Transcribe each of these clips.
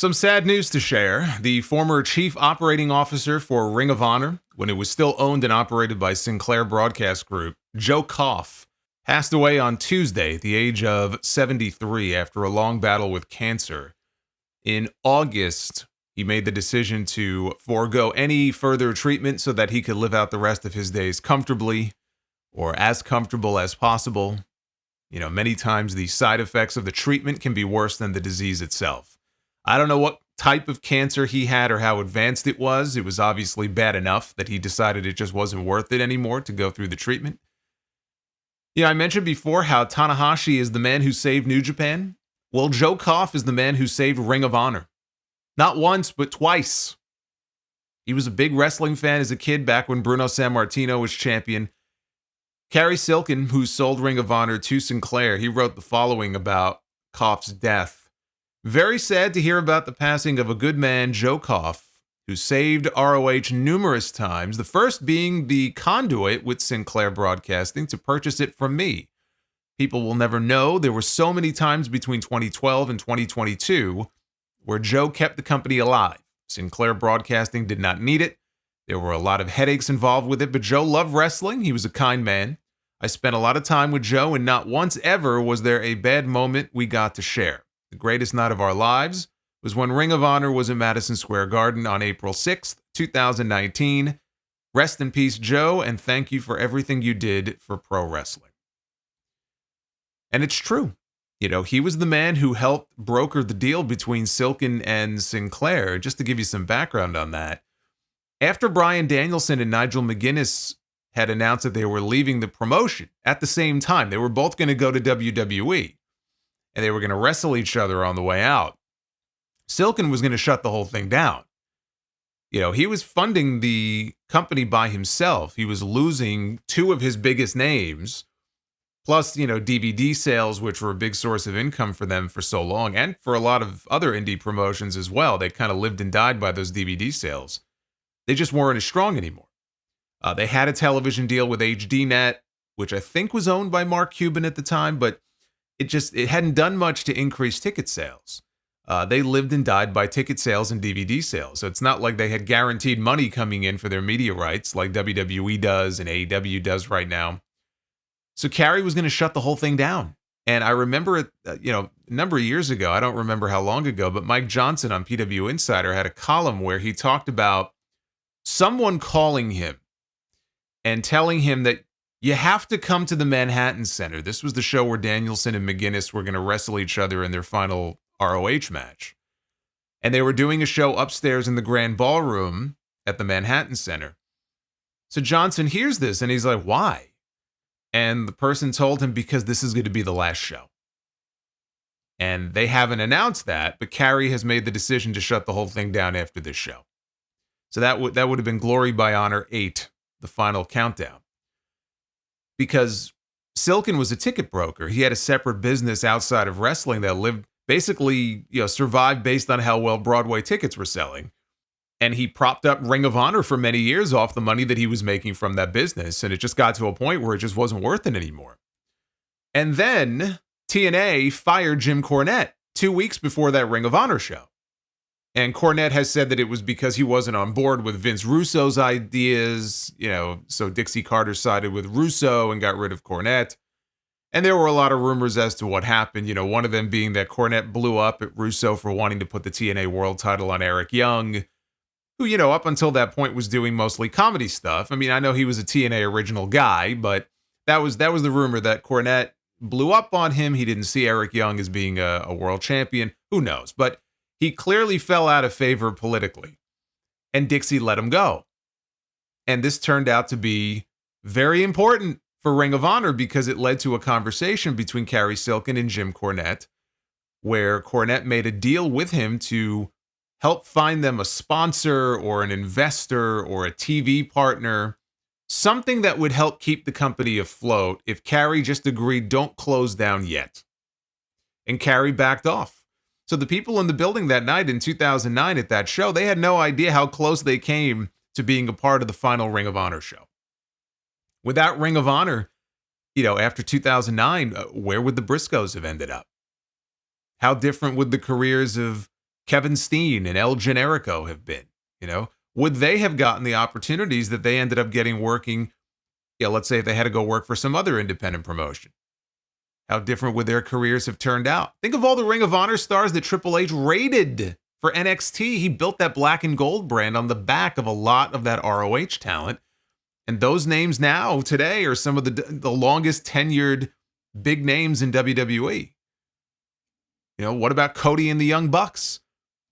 Some sad news to share. The former chief operating officer for Ring of Honor, when it was still owned and operated by Sinclair Broadcast Group, Joe Koff, passed away on Tuesday at the age of 73 after a long battle with cancer. In August, he made the decision to forego any further treatment so that he could live out the rest of his days comfortably, or as comfortable as possible. Many times the side effects of the treatment can be worse than the disease itself. I don't know what type of cancer he had or how advanced it was. It was obviously bad enough that he decided it just wasn't worth it anymore to go through the treatment. I mentioned before how Tanahashi is the man who saved New Japan. Well, Joe Koff is the man who saved Ring of Honor. Not once, but twice. He was a big wrestling fan as a kid back when Bruno Sammartino was champion. Cary Silkin, who sold Ring of Honor to Sinclair, he wrote the following about Koff's death. Very sad to hear about the passing of a good man, Joe Koff, who saved ROH numerous times, the first being the conduit with Sinclair Broadcasting to purchase it from me. People will never know there were so many times between 2012 and 2022 where Joe kept the company alive. Sinclair Broadcasting did not need it. There were a lot of headaches involved with it, but Joe loved wrestling. He was a kind man. I spent a lot of time with Joe, and not once ever was there a bad moment we got to share. The greatest night of our lives was when Ring of Honor was at Madison Square Garden on April 6th, 2019. Rest in peace, Joe, and thank you for everything you did for pro wrestling. And it's true. He was the man who helped broker the deal between Silkin and Sinclair. Just to give you some background on that, after Bryan Danielson and Nigel McGuinness had announced that they were leaving the promotion at the same time, they were both going to go to WWE, and they were going to wrestle each other on the way out. Silkin was going to shut the whole thing down. He was funding the company by himself. He was losing two of his biggest names, plus, DVD sales, which were a big source of income for them for so long, and for a lot of other indie promotions as well. They kind of lived and died by those DVD sales. They just weren't as strong anymore. They had a television deal with HDNet, which I think was owned by Mark Cuban at the time, but it hadn't done much to increase ticket sales. They lived and died by ticket sales and DVD sales. So it's not like they had guaranteed money coming in for their media rights like WWE does and AEW does right now. So Cary was going to shut the whole thing down. And I remember it, a number of years ago, I don't remember how long ago, but Mike Johnson on PW Insider had a column where he talked about someone calling him and telling him that you have to come to the Manhattan Center. This was the show where Danielson and McGuinness were going to wrestle each other in their final ROH match. And they were doing a show upstairs in the Grand Ballroom at the Manhattan Center. So Johnson hears this and he's like, why? And the person told him, because this is going to be the last show. And they haven't announced that, but Cary has made the decision to shut the whole thing down after this show. So that would have been Glory by Honor 8, the final countdown. Because Silkin was a ticket broker. He had a separate business outside of wrestling that lived basically, survived based on how well Broadway tickets were selling. And he propped up Ring of Honor for many years off the money that he was making from that business. And it just got to a point where it just wasn't worth it anymore. And then TNA fired Jim Cornette 2 weeks before that Ring of Honor show. And Cornette has said that it was because he wasn't on board with Vince Russo's ideas, so Dixie Carter sided with Russo and got rid of Cornette. And there were a lot of rumors as to what happened, one of them being that Cornette blew up at Russo for wanting to put the TNA World title on Eric Young, who, up until that point was doing mostly comedy stuff. I mean, I know he was a TNA original guy, but that was the rumor that Cornette blew up on him. He didn't see Eric Young as being a world champion. Who knows? But he clearly fell out of favor politically, and Dixie let him go. And this turned out to be very important for Ring of Honor because it led to a conversation between Cary Silkin and Jim Cornette, where Cornette made a deal with him to help find them a sponsor or an investor or a TV partner, something that would help keep the company afloat if Cary just agreed, don't close down yet. And Cary backed off. So the people in the building that night in 2009 at that show, they had no idea how close they came to being a part of the final Ring of Honor show. Without Ring of Honor, after 2009, where would the Briscoes have ended up? How different would the careers of Kevin Steen and El Generico have been, would they have gotten the opportunities that they ended up getting working? Let's say if they had to go work for some other independent promotion. How different would their careers have turned out? Think of all the Ring of Honor stars that Triple H raided for NXT. He built that black and gold brand on the back of a lot of that ROH talent. And those names now, today, are some of the longest tenured big names in WWE. What about Cody and the Young Bucks?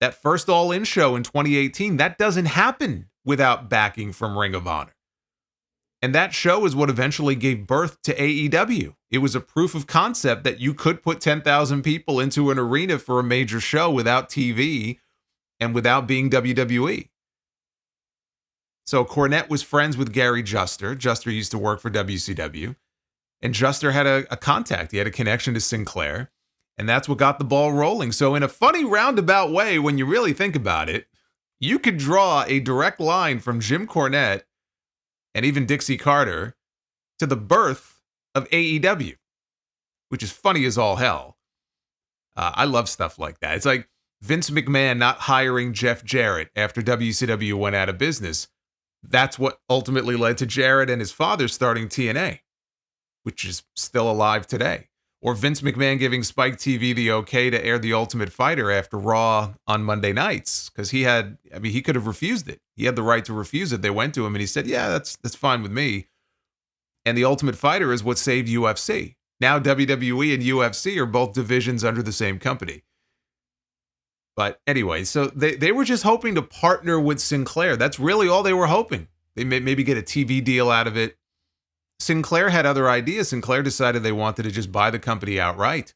That first All In show in 2018, that doesn't happen without backing from Ring of Honor. And that show is what eventually gave birth to AEW. It was a proof of concept that you could put 10,000 people into an arena for a major show without TV and without being WWE. So Cornette was friends with Gary Juster. Juster used to work for WCW. And Juster had a contact. He had a connection to Sinclair. And that's what got the ball rolling. So in a funny roundabout way, when you really think about it, you could draw a direct line from Jim Cornette and even Dixie Carter to the birth of AEW, which is funny as all hell. I love stuff like that. It's like Vince McMahon not hiring Jeff Jarrett after WCW went out of business. That's what ultimately led to Jarrett and his father starting TNA, which is still alive today. Or Vince McMahon giving Spike TV the okay to air The Ultimate Fighter after Raw on Monday nights, because he could have refused it. He had the right to refuse it. They went to him and he said, yeah, that's fine with me. And The Ultimate Fighter is what saved UFC. Now WWE and UFC are both divisions under the same company. But anyway, so they were just hoping to partner with Sinclair. That's really all they were hoping. They maybe get a TV deal out of it. Sinclair had other ideas. Sinclair decided they wanted to just buy the company outright.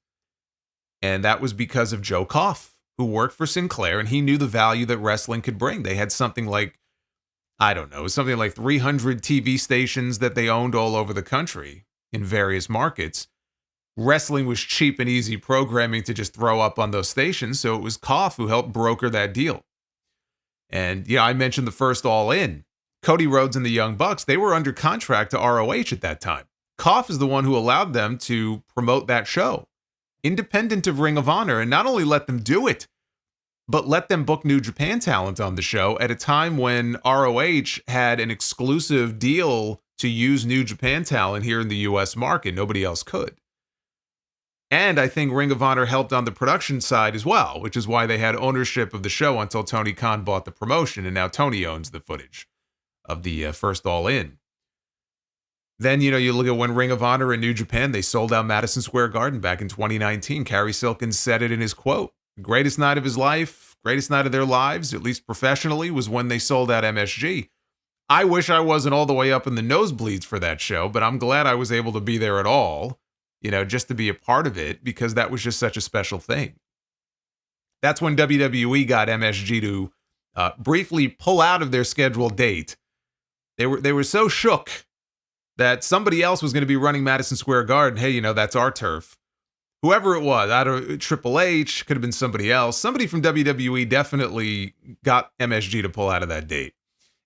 And that was because of Joe Koff, who worked for Sinclair, and he knew the value that wrestling could bring. They had something like 300 TV stations that they owned all over the country in various markets. Wrestling was cheap and easy programming to just throw up on those stations, so it was Koff who helped broker that deal. And, I mentioned the first All In. Cody Rhodes and the Young Bucks, they were under contract to ROH at that time. Koff is the one who allowed them to promote that show, independent of Ring of Honor, and not only let them do it, but let them book New Japan talent on the show at a time when ROH had an exclusive deal to use New Japan talent here in the US market. Nobody else could. And I think Ring of Honor helped on the production side as well, which is why they had ownership of the show until Tony Khan bought the promotion, and now Tony owns the footage of the first All In. Then, you look at when Ring of Honor and New Japan, they sold out Madison Square Garden back in 2019. Cary Silkin said it in his quote. The greatest night of his life, greatest night of their lives, at least professionally, was when they sold out MSG. I wish I wasn't all the way up in the nosebleeds for that show, but I'm glad I was able to be there at all, just to be a part of it, because that was just such a special thing. That's when WWE got MSG to briefly pull out of their scheduled date. They were so shook that somebody else was going to be running Madison Square Garden. Hey, that's our turf. Whoever it was, I don't know, Triple H, could have been somebody else. Somebody from WWE definitely got MSG to pull out of that date.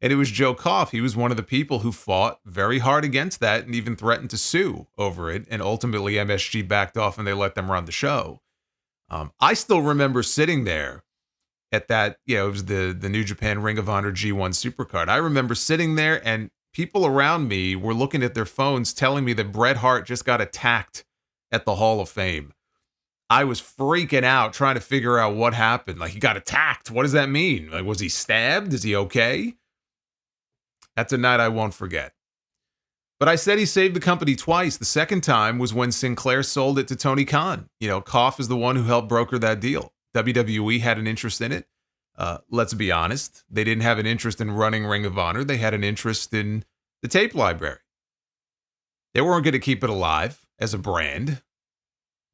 And it was Joe Koff. He was one of the people who fought very hard against that and even threatened to sue over it. And ultimately MSG backed off and they let them run the show. I still remember sitting there at that, it was the New Japan Ring of Honor G1 Supercard. I remember sitting there and people around me were looking at their phones telling me that Bret Hart just got attacked at the Hall of Fame. I was freaking out trying to figure out what happened. Like, he got attacked. What does that mean? Like, was he stabbed? Is he okay? That's a night I won't forget. But I said he saved the company twice. The second time was when Sinclair sold it to Tony Khan. Koff is the one who helped broker that deal. WWE had an interest in it. Let's be honest. They didn't have an interest in running Ring of Honor. They had an interest in the tape library. They weren't going to keep it alive as a brand.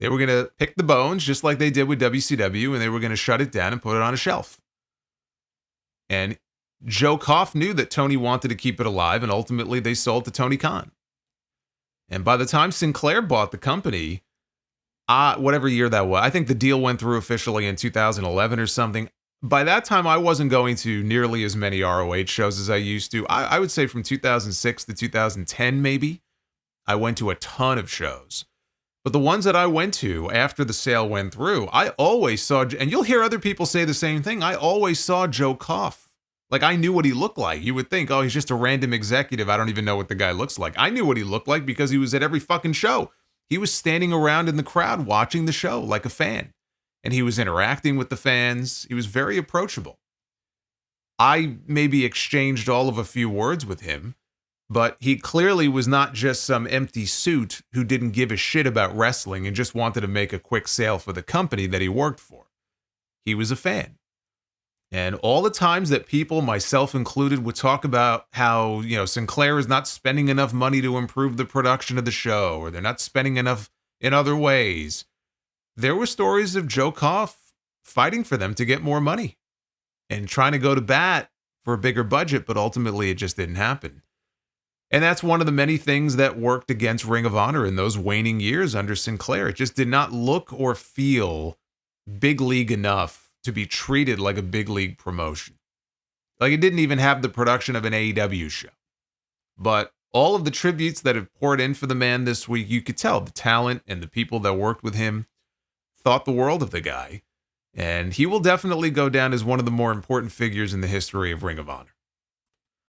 They were going to pick the bones just like they did with WCW, and they were going to shut it down and put it on a shelf. And Joe Koff knew that Tony wanted to keep it alive, and ultimately they sold to Tony Khan. And by the time Sinclair bought the company, whatever year that was, I think the deal went through officially in 2011 or something. By that time, I wasn't going to nearly as many ROH shows as I used to. I would say from 2006 to 2010, maybe, I went to a ton of shows. But the ones that I went to after the sale went through, I always saw, and you'll hear other people say the same thing, I always saw Joe Koff. Like, I knew what he looked like. You would think, oh, he's just a random executive. I don't even know what the guy looks like. I knew what he looked like because he was at every fucking show. He was standing around in the crowd watching the show like a fan. And he was interacting with the fans. He was very approachable. I maybe exchanged all of a few words with him, but he clearly was not just some empty suit who didn't give a shit about wrestling and just wanted to make a quick sale for the company that he worked for. He was a fan. And all the times that people, myself included, would talk about how, Sinclair is not spending enough money to improve the production of the show, or they're not spending enough in other ways, there were stories of Joe Koff fighting for them to get more money and trying to go to bat for a bigger budget, but ultimately it just didn't happen. And that's one of the many things that worked against Ring of Honor in those waning years under Sinclair. It just did not look or feel big league enough to be treated like a big league promotion. Like, it didn't even have the production of an AEW show. But all of the tributes that have poured in for the man this week, you could tell the talent and the people that worked with him thought the world of the guy. And he will definitely go down as one of the more important figures in the history of Ring of Honor.